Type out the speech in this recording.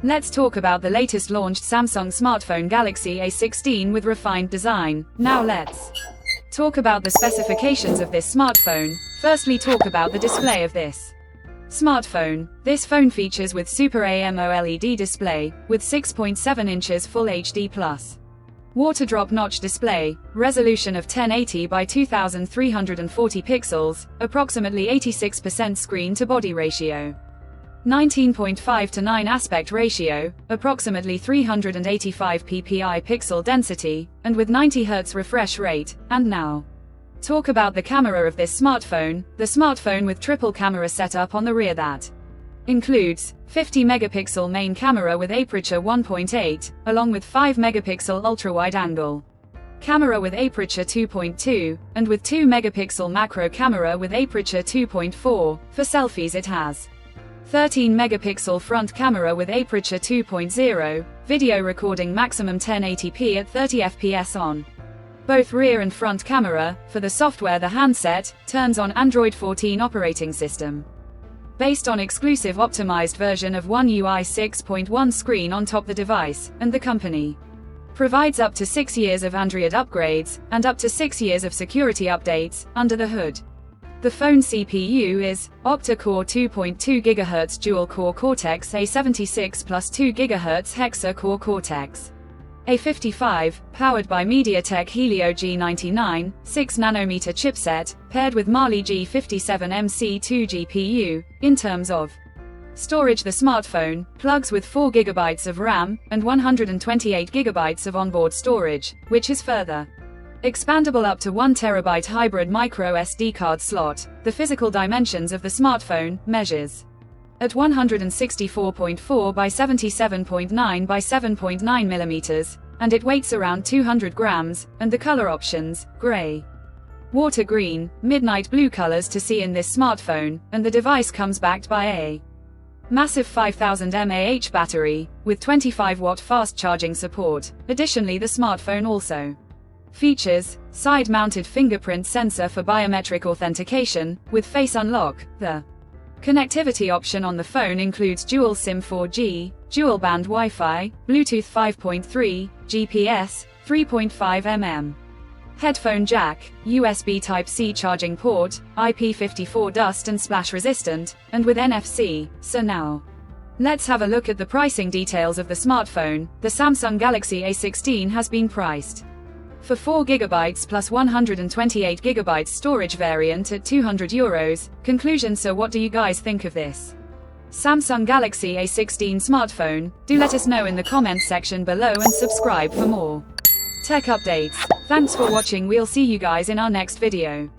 Let's talk about the latest launched Samsung smartphone Galaxy A16 with refined design. Now let's talk about the specifications of this smartphone. Firstly, talk about the display of this smartphone. This phone features with Super AMOLED display, with 6.7 inches Full HD+. Water drop notch display, resolution of 1080 by 2340 pixels, approximately 86% screen to body ratio. 19.5 to 9 aspect ratio, approximately 385 ppi pixel density, and with 90 Hz refresh rate. And now, talk about the camera of this smartphone. The smartphone with triple camera setup on the rear that includes 50 megapixel main camera with aperture 1.8, along with 5 megapixel ultra-wide angle camera with aperture 2.2, and with 2 megapixel macro camera with aperture 2.4. For selfies it has 13 megapixel front camera with aperture 2.0, video recording maximum 1080p at 30 fps on both rear and front camera. For the software, the handset turns on Android 14 operating system, based on exclusive optimized version of One UI 6.1 screen on top the device, and the company provides up to 6 years of Android upgrades, and up to 6 years of security updates, under the hood. The phone CPU is octa-core 2.2 GHz dual-core Cortex A76 plus 2 GHz hexa-core Cortex A55, powered by MediaTek Helio G99, 6nm chipset, paired with Mali G57MC2 GPU. In terms of storage, the smartphone plugs with 4 GB of RAM, and 128 GB of onboard storage, which is further expandable up to 1 TB hybrid micro SD card slot. The physical dimensions of the smartphone measures at 164.4 by 77.9 by 7.9 mm, and it weighs around 200 grams, and the color options, gray, water green, midnight blue colors to see in this smartphone, and the device comes backed by a massive 5000 mAh battery, with 25-watt fast charging support. Additionally, the smartphone also features side-mounted fingerprint sensor for biometric authentication, with face unlock. The connectivity option on the phone includes dual SIM 4G, dual-band Wi-Fi, Bluetooth 5.3, GPS, 3.5 mm headphone jack, USB Type-C charging port, IP54 dust and splash resistant, and with NFC. So now, let's have a look at the pricing details of the smartphone. The Samsung Galaxy A16 has been priced for 4GB plus 128GB storage variant at €200. Conclusion: so what do you guys think of this Samsung Galaxy A16 smartphone? Do let us know in the comments section below, and subscribe for more tech updates. Thanks for watching. We'll see you guys in our next video.